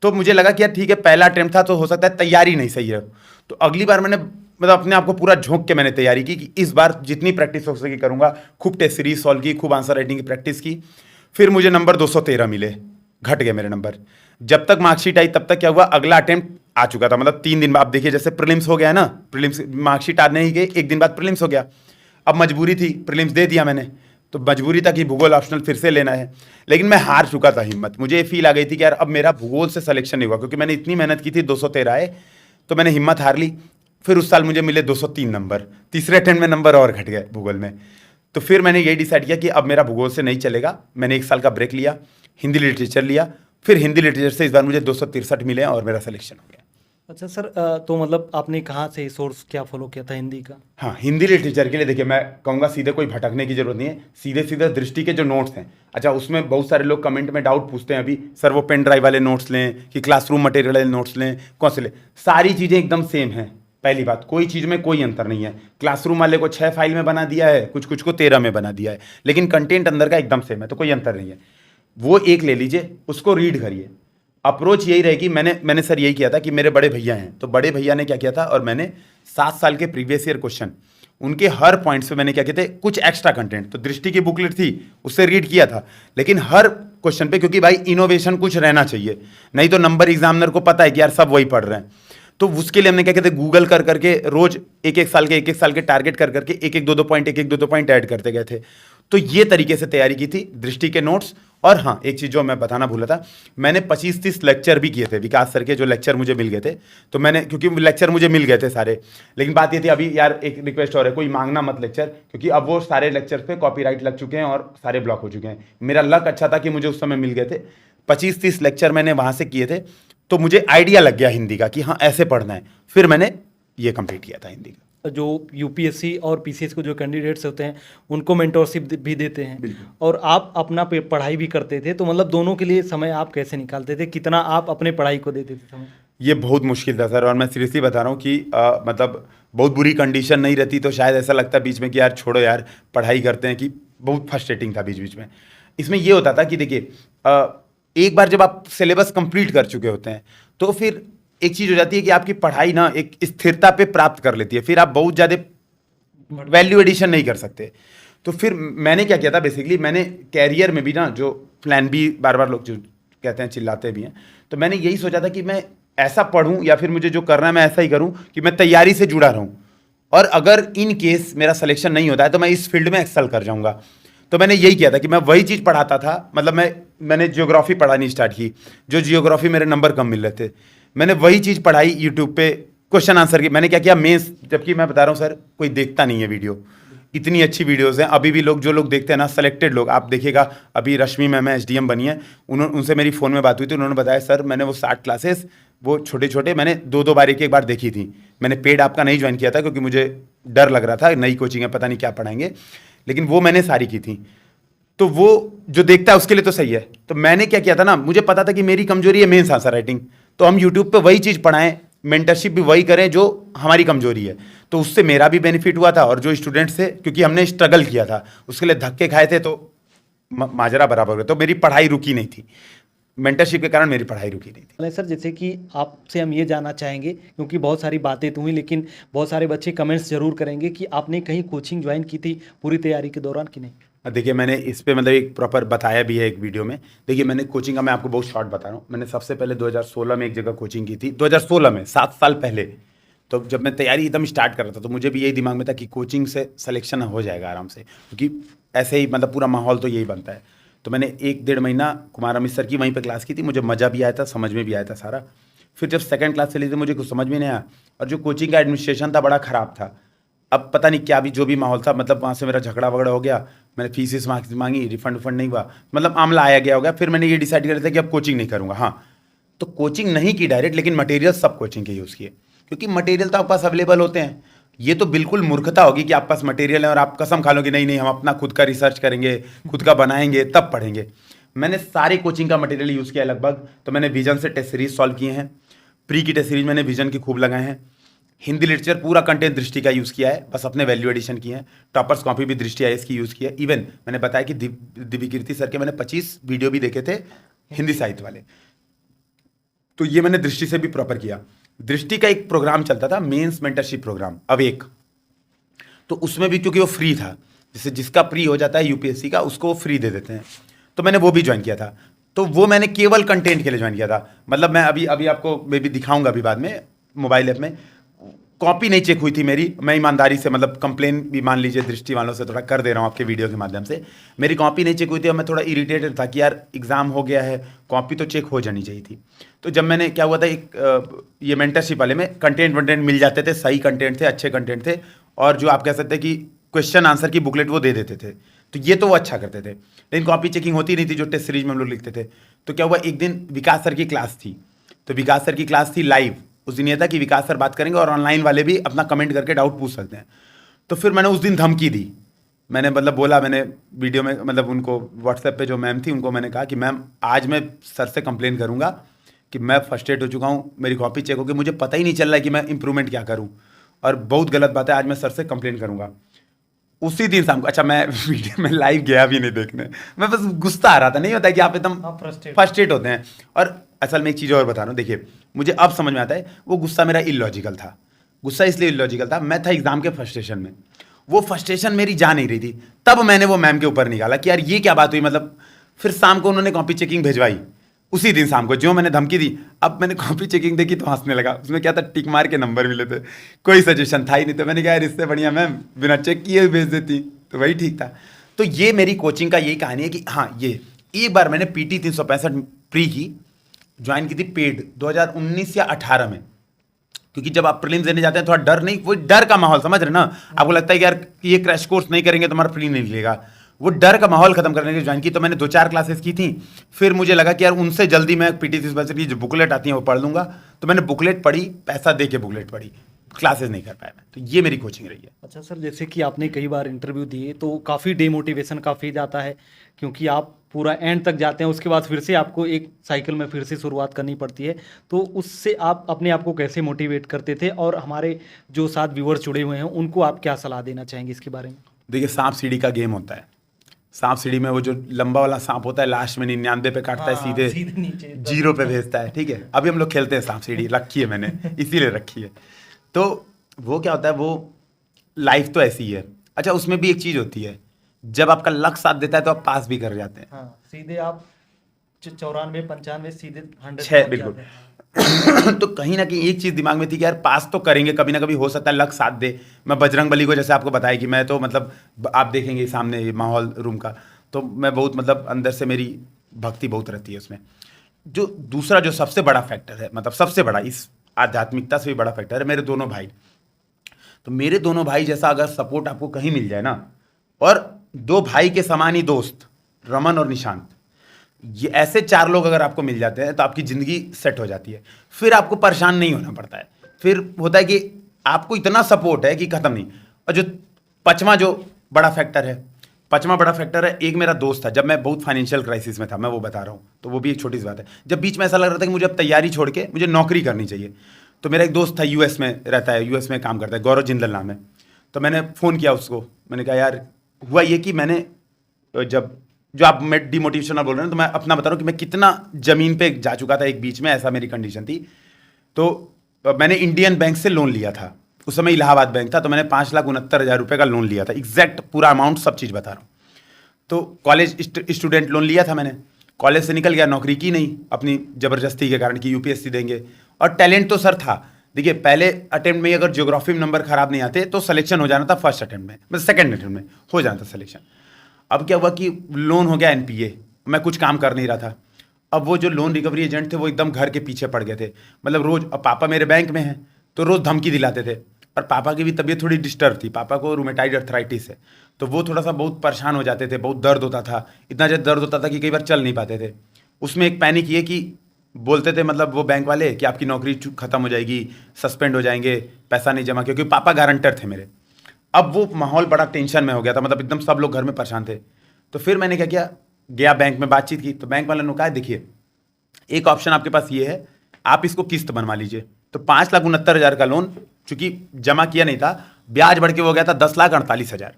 तो मुझे लगा कि यार ठीक है, पहला अटेम्प्ट था तो हो सकता है तैयारी नहीं सही है। तो अगली बार मैंने मतलब अपने आप को पूरा झोंक के मैंने तैयारी की कि इस बार जितनी प्रैक्टिस हो सके करूँगा। खूब टेस्ट सीरीज सॉल्व की, खूब आंसर राइटिंग की प्रैक्टिस की। फिर मुझे नंबर 213 मिले, घट गए मेरे नंबर। जब तक मार्कशीट आई तब तक क्या हुआ, अगला अटेम्प्ट आ चुका था। मतलब 3 दिन बाद, आप देखिए जैसे प्रीलिम्स हो गया ना, प्रीलिम्स मार्कशीट आने ही गए, 1 दिन बाद प्रीलिम्स हो गया। अब मजबूरी थी, प्रीलिम्स दे दिया मैंने, तो मजबूरी था कि भूगोल ऑप्शनल फिर से लेना है। लेकिन मैं हार चुका था हिम्मत। मुझे ये फील आ गई थी कि यार अब मेरा भूगोल से सिलेक्शन नहीं हुआ, क्योंकि मैंने इतनी मेहनत की थी, 213 आए, तो मैंने हिम्मत हार ली। फिर उस साल मुझे मिले 203 नंबर, तीसरे अटेम्प्ट में नंबर और घट गए भूगोल में। तो फिर मैंने यही डिसाइड किया कि अब मेरा भूगोल से नहीं चलेगा। मैंने 1 साल का ब्रेक लिया, हिंदी लिटरेचर लिया। फिर हिंदी लिटरेचर से इस बार मुझे 263 मिले और मेरा सिलेक्शन हो गया। अच्छा सर, तो मतलब आपने कहाँ से सोर्स क्या फॉलो किया था हिंदी का? हाँ, हिंदी लिटरेचर के लिए देखिए मैं कहूँगा सीधे कोई भटकने की जरूरत नहीं है। सीधे सीधे दृष्टि के जो नोट्स हैं, अच्छा उसमें बहुत सारे लोग कमेंट में डाउट पूछते हैं अभी, सर वो पेन ड्राइव वाले नोट्स लें कि क्लासरूम मटेरियल वाले नोट्स लें, कौन से लें? सारी चीज़ें एकदम सेम हैं। पहली बात, कोई चीज़ में कोई अंतर नहीं है। क्लासरूम वाले को 6 फाइल में बना दिया है, कुछ कुछ को 13 में बना दिया है, लेकिन कंटेंट अंदर का एकदम सेम है, तो कोई अंतर नहीं है। वो एक ले लीजिए, उसको रीड करिए। अप्रोच यही रहेगी। मैंने सर यही किया था कि मेरे बड़े भैया हैं, तो बड़े भैया ने क्या किया था, और मैंने 7 साल के प्रीवियस ईयर क्वेश्चन उनके हर पॉइंट्स पे मैंने क्या किए थे, कुछ एक्स्ट्रा कंटेंट, तो दृष्टि की बुकलेट थी उससे रीड किया था, लेकिन हर क्वेश्चन पे, क्योंकि भाई इनोवेशन कुछ रहना चाहिए, नहीं तो नंबर एग्जामिनर को पता है कि यार सब वही पढ़ रहे हैं। तो उसके लिए हमने क्या कहते, गूगल कर करके रोज एक एक साल के टारगेट कर करके एक दो दो पॉइंट ऐड करते गए थे। तो ये तरीके से तैयारी की थी दृष्टि के नोट्स। और हाँ, एक चीज़ जो मैं बताना भूला था, मैंने 25-30 लेक्चर भी किए थे, विकास सर के जो लेक्चर मुझे मिल गए थे। तो मैंने, क्योंकि लेक्चर मुझे मिल गए थे सारे, लेकिन बात ये थी अभी यार एक रिक्वेस्ट और है, कोई मांगना मत लेक्चर, क्योंकि अब वो सारे लेक्चर पे कॉपीराइट लग चुके हैं और सारे ब्लॉक हो चुके हैं। मेरा लक अच्छा था कि मुझे उस समय मिल गए थे। 25-30 लेक्चर मैंने वहाँ से किए थे, तो मुझे आइडिया लग गया हिंदी का कि हाँ ऐसे पढ़ना है। फिर मैंने ये कंप्लीट किया था हिंदी का। जो यूपीएससी और पीसीएस को जो कैंडिडेट्स होते हैं उनको मेंटोरशिप भी देते हैं, और आप अपना पढ़ाई भी करते थे, तो मतलब दोनों के लिए समय आप कैसे निकालते थे? कितना आप अपने पढ़ाई को देते थे समय? ये बहुत मुश्किल था सर, और मैं सीरियसली बता रहा हूँ कि मतलब बहुत बुरी कंडीशन नहीं रहती तो शायद ऐसा लगता बीच में कि यार छोड़ो यार पढ़ाई करते हैं, कि बहुत फ्रस्ट्रेटिंग था बीच बीच में। इसमें ये होता था कि देखिए एक बार जब आप सिलेबस कंप्लीट कर चुके होते हैं तो फिर एक चीज़ हो जाती है कि आपकी पढ़ाई ना एक स्थिरता पे प्राप्त कर लेती है, फिर आप बहुत ज़्यादा वैल्यू एडिशन नहीं कर सकते। तो फिर मैंने क्या किया था, बेसिकली मैंने कैरियर में भी ना, जो प्लान बी बार बार लोग जो कहते हैं चिल्लाते भी हैं, तो मैंने यही सोचा था कि मैं ऐसा पढ़ूं या फिर मुझे जो करना है मैं ऐसा ही करूं कि मैं तैयारी से जुड़ा रहूं, और अगर इन केस मेरा सिलेक्शन नहीं होता है तो मैं इस फील्ड में एक्सेल कर जाऊंगा। तो मैंने यही किया था कि मैं वही चीज़ पढ़ाता था। मतलब मैंने जियोग्राफी पढ़ानी स्टार्ट की, जो जियोग्राफी मेरे नंबर कम मिल रहे थे, मैंने वही चीज़ पढ़ाई यूट्यूब पे क्वेश्चन आंसर की। मैंने क्या किया, मेंस, जबकि मैं बता रहा हूँ सर कोई देखता नहीं है वीडियो, इतनी अच्छी वीडियोस हैं अभी भी। लोग जो लोग देखते हैं ना, सेलेक्टेड लोग, आप देखिएगा अभी रश्मि मैम एसडीएम बनी है, उनसे मेरी फ़ोन में बात हुई थी, उन्होंने बताया सर मैंने वो 60 क्लासेस वो छोटे छोटे मैंने 2-2 बार एक बार देखी थी। मैंने पेड आपका नहीं ज्वाइन किया था क्योंकि मुझे डर लग रहा था, नई कोचिंग है पता नहीं क्या पढ़ाएंगे, लेकिन वो मैंने सारी की थी। तो वो जो देखता है उसके लिए तो सही है। तो मैंने क्या किया था ना, मुझे पता था कि मेरी कमजोरी है मेंस आंसर राइटिंग, तो हम यूट्यूब पे वही चीज़ पढ़ाएं, मेंटरशिप भी वही करें जो हमारी कमजोरी है। तो उससे मेरा भी बेनिफिट हुआ था, और जो स्टूडेंट्स थे, क्योंकि हमने स्ट्रगल किया था उसके लिए, धक्के खाए थे, तो माजरा बराबर हो गया। तो मेरी पढ़ाई रुकी नहीं थी, मेंटरशिप के कारण मेरी पढ़ाई रुकी नहीं थी। नहीं सर, जैसे कि आपसे हम ये जानना चाहेंगे, क्योंकि बहुत सारी बातें तो हुई, लेकिन बहुत सारे बच्चे कमेंट्स जरूर करेंगे कि आपने कहीं कोचिंग ज्वाइन की थी पूरी तैयारी के दौरान कि नहीं? देखिए मैंने इस पे मतलब एक प्रॉपर बताया भी है एक वीडियो में। देखिए मैंने कोचिंग का, मैं आपको बहुत शॉर्ट बता रहा हूँ, मैंने सबसे पहले 2016 में एक जगह कोचिंग की थी, 2016 में 7 साल पहले। तो जब मैं तैयारी एकदम स्टार्ट कर रहा था तो मुझे भी यही दिमाग में था कि कोचिंग से सिलेक्शन हो जाएगा आराम से, क्योंकि ऐसे ही मतलब पूरा माहौल तो यही बनता है। तो मैंने 1-1.5 महीना कुमार अमित सर की वहीं पर क्लास की थी, मुझे मज़ा भी आया था, समझ में भी आया था सारा। फिर जब सेकंड क्लास चली थी मुझे कुछ समझ में नहीं आया, और जो कोचिंग का एडमिनिस्ट्रेशन था बड़ा ख़राब था। अब पता नहीं क्या भी जो भी माहौल था, मतलब वहाँ से मेरा झगड़ा वगड़ा हो गया, मैंने फीस मांगी, रिफंड उफंड नहीं हुआ, मतलब मामला आया गया होगा। फिर मैंने ये डिसाइड किया था कि अब कोचिंग नहीं करूँगा। हाँ, तो कोचिंग नहीं की डायरेक्ट, लेकिन मटेरियल सब कोचिंग के यूज़ किए, क्योंकि मटेरियल तो आपके पास अवेलेबल होते हैं। ये तो बिल्कुल मूर्खता होगी कि आपके पास मटेरियल है और आप कसम खा लो कि नहीं नहीं हम अपना खुद का रिसर्च करेंगे, खुद का बनाएंगे तब पढ़ेंगे। मैंने सारे कोचिंग का मटेरियल यूज़ किया लगभग। तो मैंने विजन से टेस्ट सीरीज सॉल्व किए हैं, प्री की टेस्ट सीरीज मैंने विजन की खूब लगाए हैं। हिंदी लिटरेचर पूरा कंटेंट दृष्टि का यूज़ किया है, बस अपने वैल्यू एडिशन किए हैं। टॉपर्स कॉपी भी दृष्टि आईएएस की यूज़ किया है। इवन मैंने बताया कि दिव्यकीर्ति सर के मैंने 25 वीडियो भी देखे थे हिंदी साहित्य वाले, तो ये मैंने दृष्टि से भी प्रॉपर किया। दृष्टि का एक प्रोग्राम चलता था, मेंस मेंटरशिप प्रोग्राम, अब एक, तो उसमें भी क्योंकि वो फ्री था, जैसे जिसका प्री हो जाता है यूपीएससी का उसको वो फ्री दे देते हैं, तो मैंने वो भी ज्वाइन किया था। तो वो मैंने केवल कंटेंट के लिए ज्वाइन किया था। मतलब मैं अभी आपको मैं भी दिखाऊंगा अभी बाद में मोबाइल ऐप में, कॉपी नहीं चेक हुई थी मेरी। मैं ईमानदारी से, मतलब कंप्लेन भी मान लीजिए दृष्टि वालों से थोड़ा कर दे रहा हूँ आपके वीडियो के माध्यम से, मेरी कॉपी नहीं चेक हुई थी और मैं थोड़ा इरिटेटेड था कि यार एग्जाम हो गया है, कॉपी तो चेक हो जानी चाहिए थी। तो जब मैंने, क्या हुआ था, ये मेंटरशिप वाले में कंटेंट वंटेंट मिल जाते थे, सही कंटेंट थे, अच्छे कंटेंट थे, और जो आप कह सकते हैं कि क्वेश्चन आंसर की बुकलेट वो दे देते थे, तो ये तो वो अच्छा करते थे। लेकिन कॉपी चेकिंग होती नहीं थी जो टेस्ट सीरीज में हम लोग लिखते थे। तो क्या हुआ, एक दिन विकास सर की क्लास थी, तो विकास सर की क्लास थी लाइव। उस दिन ये था कि विकास सर बात करेंगे और ऑनलाइन वाले भी अपना कमेंट करके डाउट पूछ सकते हैं। तो फिर मैंने उस दिन धमकी दी, मैंने मतलब बोला, मैंने वीडियो में, मतलब उनको व्हाट्सएप पे जो मैम थी उनको मैंने कहा कि मैम आज मैं सर से कंप्लेन करूंगा कि मैं फर्स्ट्रेट हो चुका हूँ, मेरी कॉपी चेक होगी, मुझे पता ही नहीं चल रहा है कि मैं इंप्रूवमेंट क्या करूँ, और बहुत गलत बात है, आज मैं सर से कंप्लेन करूंगा। उसी दिन शाम को, अच्छा मैं वीडियो में लाइव गया भी नहीं देखने, मैं बस गुस्सा आ रहा था। नहीं होता है कि आप एकदम फ्रस्ट्रेट होते हैं। और असल में एक चीज़ और बता रहा हूँ, देखिए मुझे अब समझ में आता है वो गुस्सा मेरा इलॉजिकल था। गुस्सा इसलिए इलॉजिकल था, मैं था एग्जाम के फ्रस्ट्रेशन में, वो फ्रस्ट्रेशन मेरी जा नहीं रही थी, तब मैंने वो मैम के ऊपर निकाला कि यार ये क्या बात हुई। मतलब फिर शाम को उन्होंने कॉपी चेकिंग भेजवाई, उसी दिन शाम को जो मैंने धमकी दी। अब मैंने कॉपी चेकिंग देखी तो हंसने लगा, उसमें क्या था, टिक मार के नंबर मिले थे, कोई सजेशन था ही नहीं। तो मैंने कहा यार इससे बढ़िया मैम बिना चेक किए भेज देती, तो वही ठीक था। तो ये मेरी कोचिंग का यही कहानी है कि हाँ, ये एक बार मैंने पीटी 365 प्री की ज्वाइन की थी पेड 2019 या 18 में, क्योंकि जब आप प्रीलिम्स देने जाते हैं थोड़ा डर, नहीं वो डर का माहौल, समझ रहे ना, आपको लगता है कि यार ये क्रैश कोर्स नहीं करेंगे तो हमारा प्री नहीं मिलेगा, वो डर का माहौल खत्म करने के लिए ज्वाइन की। तो मैंने 2-4 क्लासेस की थी, फिर मुझे लगा कि यार उनसे जल्दी मैं पीटी 365 की जो बुकलेट आती है वो पढ़ लूंगा। तो मैंने बुकलेट पढ़ी, पैसा दे के बुकलेट पढ़ी, क्लासेस नहीं कर पाया मैं। तो ये मेरी कोचिंग रही है। अच्छा सर, जैसे कि आपने कई बार इंटरव्यू दिए तो काफ़ी डिमोटिवेशन काफ़ी जाता है, क्योंकि आप पूरा एंड तक जाते हैं, उसके बाद फिर से आपको एक साइकिल में फिर से शुरुआत करनी पड़ती है। तो उससे आप अपने आप को कैसे मोटिवेट करते थे, और हमारे जो साथ व्यूअर्स जुड़े हुए हैं उनको आप क्या सलाह देना चाहेंगे इसके बारे में? देखिए सांप सीढ़ी का गेम होता है। सांप सीढ़ी में वो जो लंबा वाला सांप होता है लास्ट में 99 पे काटता है, सीधे नीचे 0 पे भेजता है, ठीक है। अभी हम लोग खेलते हैं सांप सीढ़ी, रखी है मैंने इसीलिए रखी है। तो वो क्या होता है, वो लाइफ तो ऐसी ही है। अच्छा उसमें भी एक चीज़ होती है, जब आपका लक साथ देता है तो आप पास भी कर जाते हैं। हाँ, सीधे आप 94, 95 सीधे 100 छः, बिल्कुल। तो कहीं ना कहीं एक चीज़ दिमाग में थी कि यार पास तो करेंगे, कभी ना कभी हो सकता है लक साथ दे। मैं बजरंग बली को जैसे आपको बताया कि मैं तो मतलब आप देखेंगे सामने ये माहौल रूम का, तो मैं बहुत मतलब अंदर से मेरी भक्ति बहुत रहती है उसमें। जो दूसरा जो सबसे बड़ा फैक्टर है, मतलब सबसे बड़ा इस आध्यात्मिकता से भी बड़ा फैक्टर है, मेरे दोनों भाई। तो मेरे दोनों भाई जैसा अगर सपोर्ट आपको कहीं मिल जाए ना, और 2 भाई के समान ही दोस्त, रमन और निशांत, ये ऐसे 4 लोग अगर आपको मिल जाते हैं तो आपकी ज़िंदगी सेट हो जाती है। फिर आपको परेशान नहीं होना पड़ता है। फिर होता है कि आपको इतना सपोर्ट है कि ख़त्म नहीं। और जो पाँचवा जो बड़ा फैक्टर है, पाँचवा बड़ा फैक्टर है, एक मेरा दोस्त था, जब मैं बहुत फाइनेंशियल क्राइसिस में था, मैं वो बता रहा हूँ, तो वो भी एक छोटी सी बात है। जब बीच में ऐसा लग रहा था कि मुझे अब तैयारी छोड़ के मुझे नौकरी करनी चाहिए, तो मेरा एक दोस्त था, यूएस में रहता है, यूएस में काम करता है, गौरव जिंदल नाम है। तो मैंने फ़ोन किया उसको, मैंने कहा यार हुआ ये कि मैंने जब जो आप डिमोटिवेशनल बोल रहे हैं, तो मैं अपना बता रहा हूँ कि मैं कितना ज़मीन पे जा चुका था एक बीच में, ऐसा मेरी कंडीशन थी। तो मैंने इंडियन बैंक से लोन लिया था, उस समय इलाहाबाद बैंक था, तो मैंने 5,69,000 रुपये का लोन लिया था, एग्जैक्ट पूरा अमाउंट सब चीज़ बता रहा हूँ। तो कॉलेज स्टूडेंट लोन लिया था मैंने, कॉलेज से निकल गया, नौकरी की नहीं अपनी ज़बरदस्ती के कारण कि यूपीएससी देंगे। और टैलेंट तो सर था, देखिए पहले अटेम्प्ट में अगर ज्योग्राफी में नंबर खराब नहीं आते तो सिलेक्शन हो जाना था फर्स्ट अटेम्प्ट में, मतलब सेकंड अटेम्प्ट में हो जाना था सिलेक्शन। अब क्या हुआ कि लोन हो गया एनपीए, मैं कुछ काम कर नहीं रहा था। अब वो जो लोन रिकवरी एजेंट थे वो एकदम घर के पीछे पड़ गए थे, मतलब रोज़, अब पापा मेरे बैंक में हैं तो रोज़ धमकी दिलाते थे, और पापा की भी तबीयत थोड़ी डिस्टर्ब थी, पापा को रूमेटाइड अर्थराइटिस है, तो वो थोड़ा सा बहुत परेशान हो जाते थे, बहुत दर्द होता था, इतना ज़्यादा दर्द होता था कि कई बार चल नहीं पाते थे। उसमें एक पैनिक ये कि बोलते थे मतलब वो बैंक वाले कि आपकी नौकरी खत्म हो जाएगी, सस्पेंड हो जाएंगे, पैसा नहीं जमा, क्योंकि पापा गारंटर थे मेरे। अब वो माहौल बड़ा टेंशन में हो गया था, मतलब एकदम सब लोग घर में परेशान थे। तो फिर मैंने क्या किया, गया बैंक में, बातचीत की, तो बैंक वाले ने कहा देखिए एक ऑप्शन आपके पास ये है, आप इसको किस्त बनवा लीजिए। तो 5,69,000 का लोन, चूंकि जमा किया नहीं था, ब्याज बढ़ के हो गया था 10,48,000,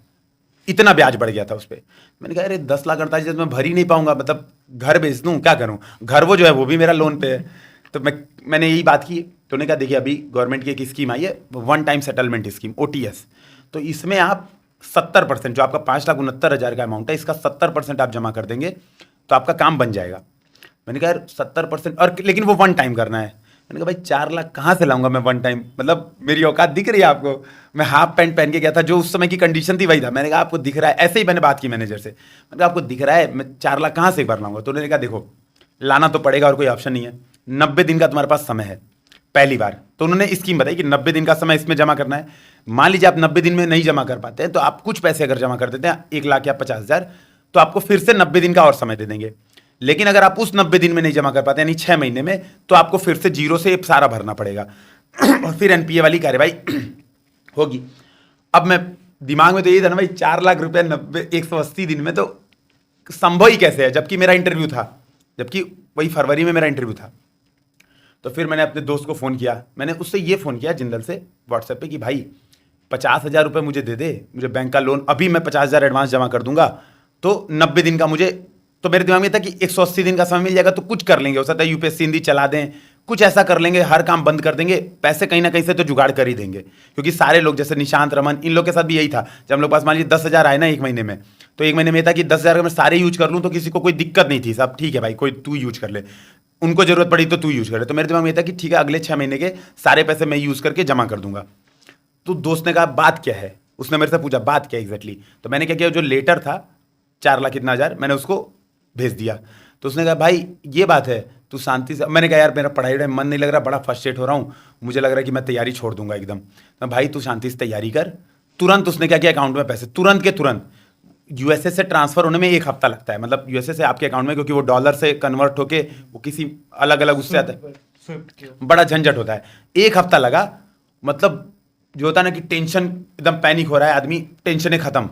इतना ब्याज बढ़ गया था उस पर। मैंने कहा अरे 10,48,000 मैं भर ही नहीं पाऊंगा, मतलब घर बेच दूं, क्या करूं, घर वो जो है वो भी मेरा लोन पे है। तो मैंने यही बात की, तो उन्होंने कहा देखिए अभी गवर्नमेंट की एक स्कीम आई है, one time settlement scheme, OTS, तो इसमें आप 70%, जो आपका 5,69,000 का अमाउंट है, इसका 70% आप जमा कर देंगे तो आपका काम बन जाएगा। मैंने कहा यार 70%, और लेकिन वो वन टाइम करना है। मैंने कहा भाई 4 लाख कहाँ से लाऊंगा मैं वन टाइम, मतलब मेरी औकात दिख रही है आपको, मैं हाफ पैंट पहन के गया था, जो उस समय की कंडीशन थी वही था। मैंने कहा आपको दिख रहा है, ऐसे ही मैंने बात की मैनेजर से, मैंने कहा आपको दिख रहा है मैं 4 लाख कहाँ से एक बार लाऊंगा। तो उन्होंने कहा देखो लाना तो पड़ेगा और कोई ऑप्शन नहीं है, 90 दिन का तुम्हारे पास समय है पहली बार। तो उन्होंने स्कीम बताई कि 90 दिन का समय इसमें जमा करना है। मान लीजिए आप 90 दिन में नहीं जमा कर पाते हैं, तो आप कुछ पैसे अगर जमा कर देते हैं 1 लाख या 50,000, तो आपको फिर से 90 दिन का और समय दे देंगे। लेकिन अगर आप उस 90 दिन में नहीं जमा कर पाते, यानी 6 महीने में, तो आपको फिर से जीरो से सारा भरना पड़ेगा और फिर NPA वाली कार्यवाही होगी। अब मैं दिमाग में तो यही था ना भाई, 4 लाख रुपए 180 दिन में तो संभव ही कैसे है, जबकि मेरा इंटरव्यू था, जबकि वही फरवरी में मेरा इंटरव्यू था। तो फिर मैंने अपने दोस्त को फ़ोन किया, मैंने उससे ये फ़ोन किया जिंदल से व्हाट्सएप पे कि भाई 50,000 रुपये मुझे दे दे, मुझे बैंक का लोन, अभी मैं 50,000 एडवांस जमा कर दूंगा, तो 90 दिन का मुझे, तो मेरे दिमाग में था कि 180 दिन का समय मिल जाएगा तो कुछ कर लेंगे, हो सकता है UPSC हिंदी चला दें, कुछ ऐसा कर लेंगे, हर काम बंद कर देंगे, पैसे कहीं ना कहीं से तो जुगाड़ कर ही देंगे। क्योंकि सारे लोग जैसे निशांत, रमन, इन लोग के साथ भी यही था, जब हम लोग पास मान लीजिए 10,000 आए ना एक महीने में, तो एक महीने में था कि 10,000 अगर मैं सारे यूज कर लूँ तो किसी को कोई दिक्कत नहीं थी, सब ठीक है भाई, कोई तू यूज कर ले, उनको जरूरत पड़ी तो तू यूज करे। तो मेरे दिमाग में था कि ठीक है अगले 6 महीने के सारे पैसे मैं यूज करके जमा कर दूंगा। तो दोस्त ने कहा बात क्या है, उसने मेरे से पूछा बात क्या एग्जैक्टली। तो मैंने क्या किया, जो लेटर था 4 लाख कितना हज़ार, मैंने उसको भेज दिया। तो उसने कहा भाई ये बात है, तू शांति से। मैंने कहा यार मेरा पढ़ाई में मन नहीं लग रहा, बड़ा फ्रस्ट्रेट हो रहा हूँ, मुझे लग रहा है कि मैं तैयारी छोड़ दूंगा एकदम। तो भाई तू शांति से तैयारी कर। तुरंत उसने क्या किया, अकाउंट में पैसे तुरंत के तुरंत, USA से ट्रांसफर होने में 1 हफ्ता लगता है, मतलब USA से आपके अकाउंट में, क्योंकि वो डॉलर से कन्वर्ट होके वो किसी अलग अलग उससे आता है, बड़ा झंझट होता है, 1 हफ्ता लगा। मतलब जो होता है ना कि टेंशन, एकदम पैनिक हो रहा है आदमी, टेंशन खत्म,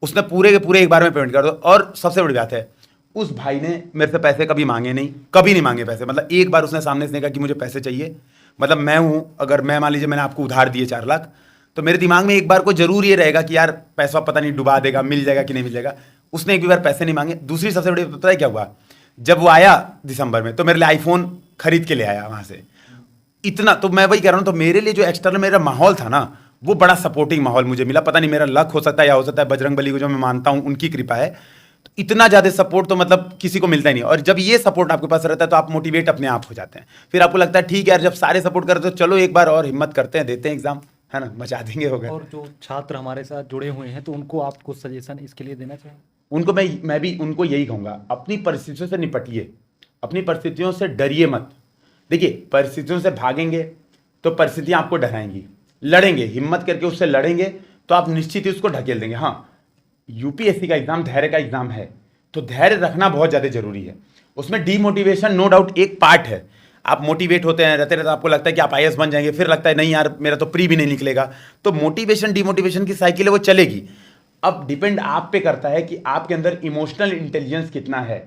उसने पूरे के पूरे एक बार में पेमेंट कर दो। और सबसे बड़ी बात है, उस भाई ने मेरे से पैसे कभी मांगे नहीं, कभी नहीं मांगे पैसे, मतलब एक बार उसने सामने से कहा कि मुझे पैसे चाहिए। मतलब मैं हूँ, अगर मैं मान लीजिए मैंने आपको उधार दिए 4 लाख, तो मेरे दिमाग में एक बार को जरूर ये रहेगा कि यार पैसा पता नहीं डुबा देगा, मिल जाएगा कि नहीं मिल जाएगा। उसने एक भी बार पैसे नहीं मांगे। दूसरी सबसे बड़ी पता है क्या हुआ, जब वो आया दिसंबर में, तो मेरे लिए आईफोन खरीद के ले आया वहाँ से। इतना तो मैं वही कह रहा हूँ, तो मेरे लिए जो एक्सटर्नल मेरा माहौल था ना, वो बड़ा सपोर्टिंग माहौल मुझे मिला। पता नहीं मेरा लक हो सकता है, या हो सकता है बजरंग बली को जो मैं मानता हूँ उनकी कृपा है। तो इतना ज़्यादा सपोर्ट तो मतलब किसी को मिलता ही नहीं। और जब ये सपोर्ट आपके पास रहता है तो आप मोटिवेट अपने आप हो जाते हैं। फिर आपको लगता है ठीक है यार, जब सारे सपोर्ट करते तो चलो एक बार और हिम्मत करते हैं, देते हैं एग्जाम, है ना, मचा देंगे, हो गए। और जो छात्र हमारे साथ जुड़े हुए हैं, तो उनको आप कुछ सजेशन इसके लिए देना चाहेंगे? उनको मैं भी उनको यही कहूँगा, अपनी परिस्थितियों से निपटिए, अपनी परिस्थितियों से डरिए मत। देखिए परिस्थितियों से भागेंगे तो परिस्थितियाँ आपको डराएंगी, लड़ेंगे, हिम्मत करके उससे लड़ेंगे तो आप निश्चित ही उसको ढकेल देंगे। हाँ, UPSC का एग्जाम धैर्य का एग्जाम है, तो धैर्य रखना बहुत ज़्यादा जरूरी है। उसमें डीमोटिवेशन नो डाउट एक पार्ट है। आप मोटिवेट होते हैं, रहते रहते आपको लगता है कि आप IAS बन जाएंगे, फिर लगता है नहीं यार मेरा तो प्री भी नहीं निकलेगा। तो मोटिवेशन डिमोटिवेशन की साइकिल है, वो चलेगी। अब डिपेंड आप पे करता है कि आपके अंदर इमोशनल इंटेलिजेंस कितना है।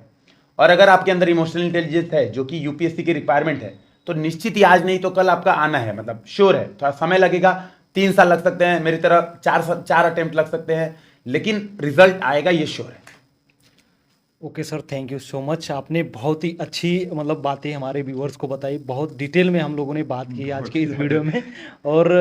और अगर आपके अंदर इमोशनल इंटेलिजेंस है, जो कि UPSC की रिक्वायरमेंट है, तो निश्चित ही आज नहीं तो कल आपका आना है, मतलब श्योर है। थोड़ा समय लगेगा, 3 साल लग सकते हैं, मेरी तरह 4 अटेम्प्ट लग सकते हैं, लेकिन रिजल्ट आएगा, ये श्योर है। Okay sir, thank you so much. आपने बहुत ही अच्छी मतलब बातें हमारे व्यूअर्स को बताई, बहुत डिटेल में हम लोगों ने बात की आज के इस वीडियो में। और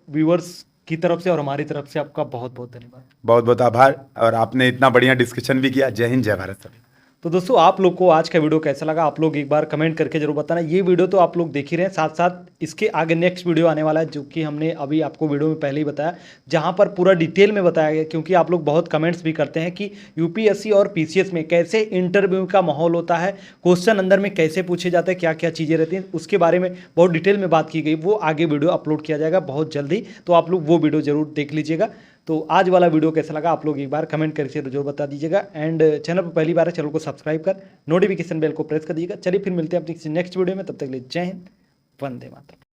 व्यूअर्स की तरफ से और हमारी तरफ से आपका बहुत बहुत धन्यवाद। बहुत बहुत आभार, और आपने इतना बढ़िया डिस्कशन भी किया। जय हिंद, जय भारत सभी। तो दोस्तों आप लोग को आज का वीडियो कैसा लगा आप लोग एक बार कमेंट करके जरूर बताना। ये वीडियो तो आप लोग देख ही रहे हैं, साथ साथ इसके आगे नेक्स्ट वीडियो आने वाला है जो कि हमने अभी आपको वीडियो में पहले ही बताया, जहां पर पूरा डिटेल में बताया गया। क्योंकि आप लोग बहुत कमेंट्स भी करते हैं कि यूपीएससी और पीसीएस में कैसे इंटरव्यू का माहौल होता है, क्वेश्चन अंदर में कैसे पूछे जाते हैं, क्या क्या चीज़ें रहती हैं, उसके बारे में बहुत डिटेल में बात की गई। वो आगे वीडियो अपलोड किया जाएगा बहुत जल्दी, तो आप लोग वो वीडियो जरूर देख लीजिएगा। तो आज वाला वीडियो कैसा लगा आप लोग एक बार कमेंट करके जरूर बता दीजिएगा। एंड चैनल पर पहली बार है, चैनल को सब्सक्राइब कर नोटिफिकेशन बेल को प्रेस कर दीजिएगा। चलिए फिर मिलते हैं अपनी किसी नेक्स्ट वीडियो में, तब तक के लिए जय हिंद, वंदे मातरम।